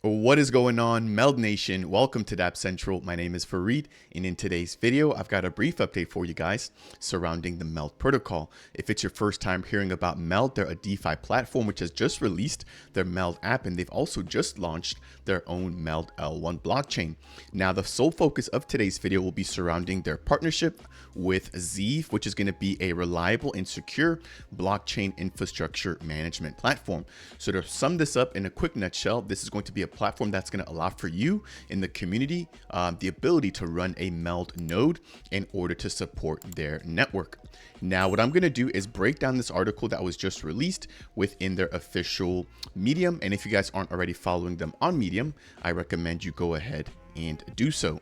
What is going on, MELD Nation? Welcome to Dapp Central. My name is Fareed, and in today's video, I've got a brief update for you guys surrounding the MELD protocol. If it's your first time hearing about MELD, they're a DeFi platform which has just released their MELD app, and they've also just launched their own MELD L1 blockchain. Now, the sole focus of today's video will be surrounding their partnership with Zeeve, which is going to be a reliable and secure blockchain infrastructure management platform. So to sum this up in a quick nutshell, this is going to be a platform that's going to allow for you in the community the ability to run a MELD node in order to support their network. Now, what I'm going to do is break down this article that was just released within their official Medium. And if you guys aren't already following them on Medium, I recommend you go ahead and do so.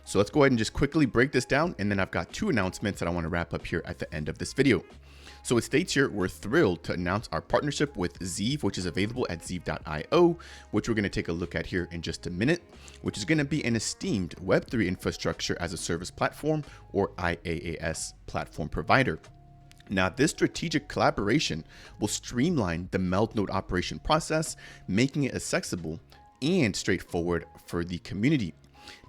So let's go ahead and just quickly break this down. And then I've got two announcements that I want to wrap up here at the end of this video. So it states here, we're thrilled to announce our partnership with Zeeve, which is available at Zeeve.io, which we're going to take a look at here in just a minute, which is going to be an esteemed Web3 infrastructure as a service platform, or IaaS platform provider. Now, this strategic collaboration will streamline the MELD node operation process, making it accessible and straightforward for the community.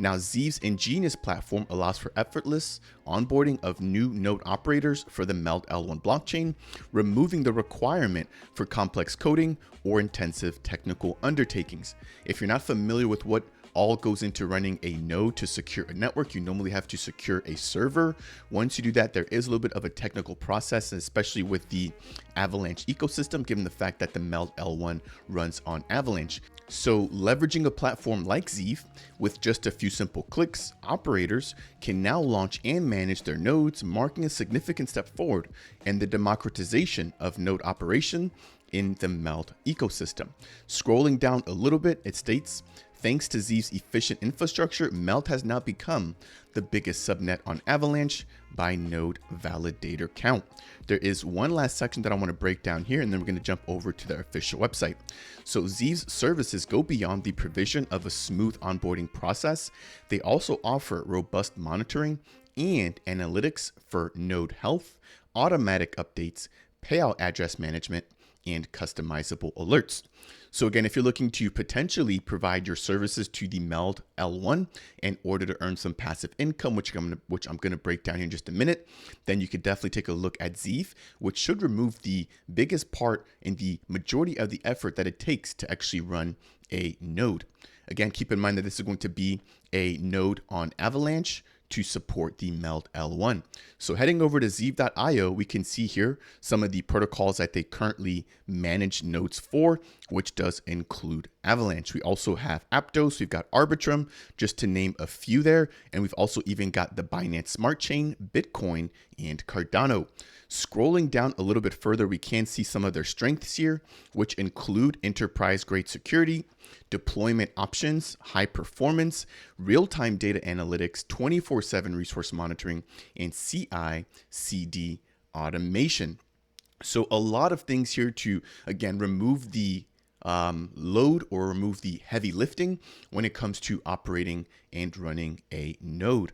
Now, Zeeve's ingenious platform allows for effortless onboarding of new node operators for the MELD L1 blockchain, removing the requirement for complex coding or intensive technical undertakings. If you're not familiar with what all goes into running a node to secure a network, you normally have to secure a server. Once you do that, there is a little bit of a technical process, especially with the Avalanche ecosystem, given the fact that the MELD L1 runs on Avalanche. So leveraging a platform like Zeeve, with just a few simple clicks, operators can now launch and manage their nodes, marking a significant step forward in the democratization of node operation in the MELD ecosystem. Scrolling down a little bit, it states, thanks to Zeeve's efficient infrastructure, MELD has now become the biggest subnet on Avalanche by node validator count. There is one last section that I want to break down here, and then we're going to jump over to their official website. So Zeeve's services go beyond the provision of a smooth onboarding process. They also offer robust monitoring and analytics for node health, automatic updates, payout address management, and customizable alerts. So again, if you're looking to potentially provide your services to the MELD L1 in order to earn some passive income, which I'm going to break down here in just a minute, then you could definitely take a look at Zeeve, which should remove the biggest part and the majority of the effort that it takes to actually run a node. Again, keep in mind that this is going to be a node on Avalanche to support the MELD L1. So heading over to Zeeve.io, we can see here some of the protocols that they currently manage nodes for, which does include Avalanche. We also have Aptos, we've got Arbitrum, just to name a few there. And we've also even got the Binance Smart Chain, Bitcoin, and Cardano. Scrolling down a little bit further, we can see some of their strengths here, which include enterprise-grade security, deployment options, high performance, real-time data analytics, 24/7 resource monitoring, and CI/CD automation. So a lot of things here to, again, remove the load or remove the heavy lifting when it comes to operating and running a node.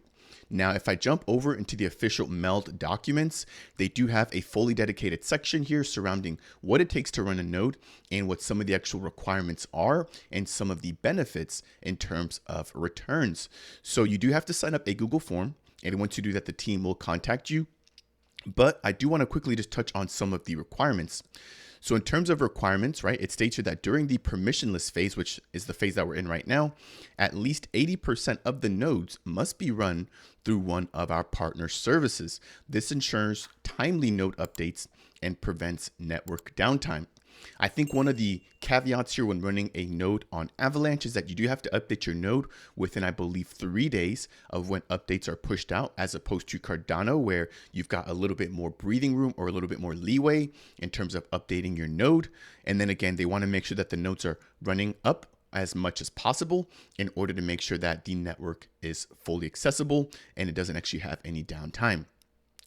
Now, if I jump over into the official MELD documents, they do have a fully dedicated section here surrounding what it takes to run a node and what some of the actual requirements are and some of the benefits in terms of returns. So you do have to sign up a Google form, and once you do that, the team will contact you. But I do want to quickly just touch on some of the requirements. So in terms of requirements, right, it states here that during the permissionless phase, which is the phase that we're in right now, at least 80% of the nodes must be run through one of our partner services. This ensures timely node updates and prevents network downtime. I think one of the caveats here when running a node on Avalanche is that you do have to update your node within, I believe, 3 days of when updates are pushed out, as opposed to Cardano, where you've got a little bit more breathing room or a little bit more leeway in terms of updating your node. And then again, they want to make sure that the nodes are running up as much as possible in order to make sure that the network is fully accessible and it doesn't actually have any downtime.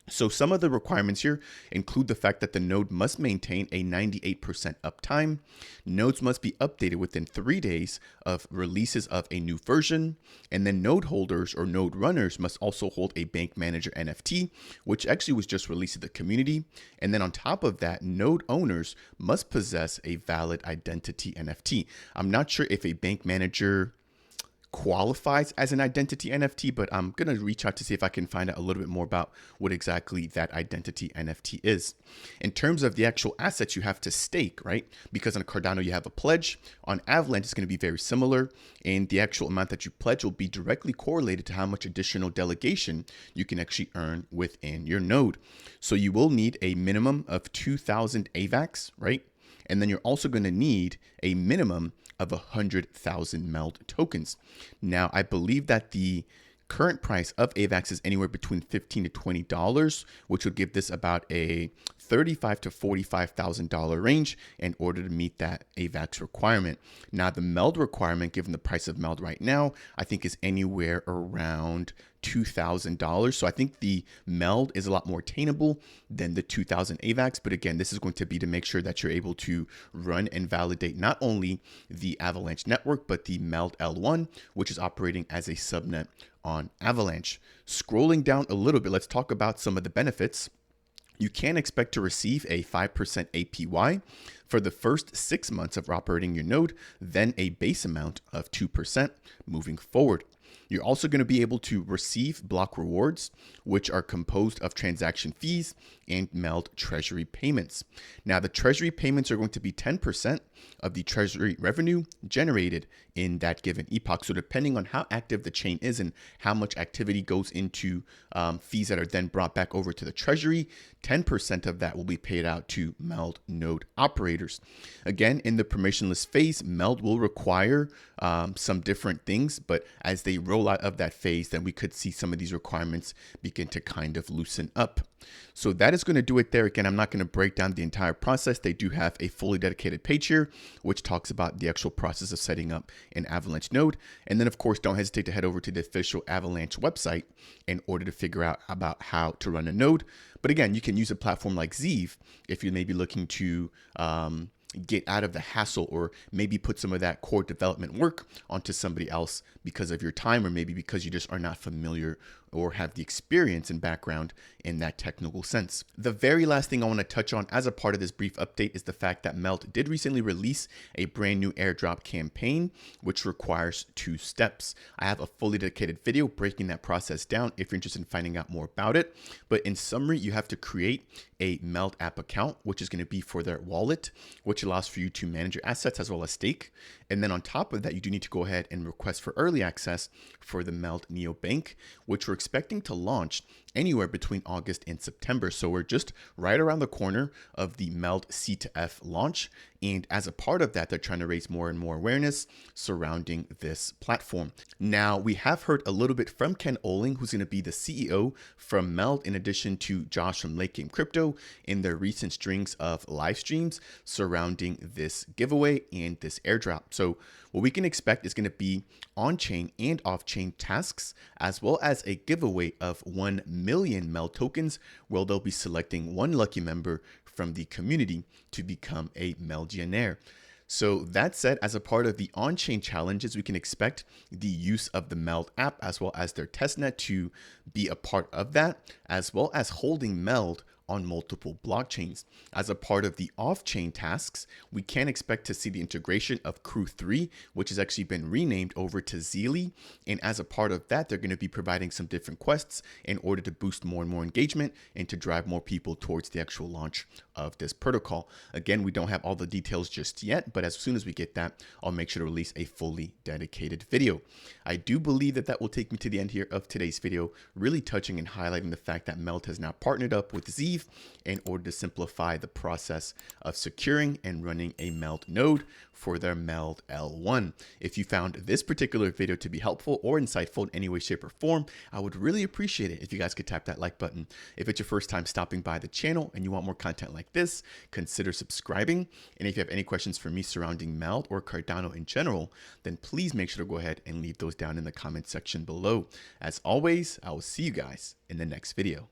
So some of the requirements here include the fact that the node must maintain a 98% uptime. Nodes must be updated within 3 days of releases of a new version. And then node holders or node runners must also hold a bank manager NFT, which actually was just released to the community. And then on top of that, node owners must possess a valid identity NFT. I'm not sure if a bank manager qualifies as an identity NFT, but I'm going to reach out to see if I can find out a little bit more about what exactly that identity NFT is. In terms of the actual assets you have to stake, right? Because on Cardano, you have a pledge. On Avalanche, it's going to be very similar. And the actual amount that you pledge will be directly correlated to how much additional delegation you can actually earn within your node. So you will need a minimum of 2,000 AVAX, right? And then you're also going to need a minimum of 100,000 MELD tokens. Now, I believe that the current price of AVAX is anywhere between $15 to $20, which would give this about a $35,000 to $45,000 range in order to meet that AVAX requirement. Now, the MELD requirement, given the price of MELD right now, I think is anywhere around $2,000. So I think the MELD is a lot more attainable than the 2,000 AVAX. But again, this is going to be to make sure that you're able to run and validate not only the Avalanche network, but the MELD L1, which is operating as a subnet on Avalanche. Scrolling down a little bit, let's talk about some of the benefits. You can expect to receive a 5% APY for the first 6 months of operating your node, then a base amount of 2% moving forward. You're also going to be able to receive block rewards, which are composed of transaction fees and MELD treasury payments. Now, the treasury payments are going to be 10% of the treasury revenue generated in that given epoch. So depending on how active the chain is and how much activity goes into fees that are then brought back over to the treasury, 10% of that will be paid out to MELD node operators. Again, in the permissionless phase, MELD will require some different things, but as they roll out of that phase, then we could see some of these requirements begin to kind of loosen up. So that is going to do it there. Again, I'm not going to break down the entire process. They do have a fully dedicated page here, which talks about the actual process of setting up an Avalanche node. And then, of course, don't hesitate to head over to the official Avalanche website in order to figure out about how to run a node. But again, you can use a platform like Zeeve if you may be looking to get out of the hassle or maybe put some of that core development work onto somebody else because of your time, or maybe because you just are not familiar or have the experience and background in that technical sense. The very last thing I want to touch on as a part of this brief update is the fact that MELD did recently release a brand new airdrop campaign, which requires 2 steps. I have a fully dedicated video breaking that process down if you're interested in finding out more about it. But in summary, you have to create a MELD app account, which is going to be for their wallet, which allows for you to manage your assets as well as stake. And then on top of that, you do need to go ahead and request for early access for the MELD Neobank, which we're expecting to launch anywhere between August and September. So we're just right around the corner of the MELD C2F launch. And as a part of that, they're trying to raise more and more awareness surrounding this platform. Now, we have heard a little bit from Ken Oling, who's going to be the CEO from MELD, in addition to Josh from Late Game Crypto, in their recent strings of live streams surrounding this giveaway and this airdrop. So what we can expect is going to be on-chain and off-chain tasks, as well as a giveaway of 1 million MELD tokens, where they'll be selecting 1 lucky member from the community to become a MELDionaire. So that said, as a part of the on-chain challenges, we can expect the use of the MELD app as well as their testnet to be a part of that, as well as holding MELD on multiple blockchains. As a part of the off-chain tasks, we can expect to see the integration of Crew 3, which has actually been renamed over to Zeeve. And as a part of that, they're going to be providing some different quests in order to boost more and more engagement and to drive more people towards the actual launch of this protocol. Again, we don't have all the details just yet, but as soon as we get that, I'll make sure to release a fully dedicated video. I do believe that that will take me to the end here of today's video, really touching and highlighting the fact that MELD has now partnered up with Zeeve in order to simplify the process of securing and running a MELD node for their MELD L1. If you found this particular video to be helpful or insightful in any way, shape, or form, I would really appreciate it if you guys could tap that like button. If it's your first time stopping by the channel and you want more content like this, consider subscribing. And if you have any questions for me surrounding MELD or Cardano in general, then please make sure to go ahead and leave those down in the comment section below. As always, I will see you guys in the next video.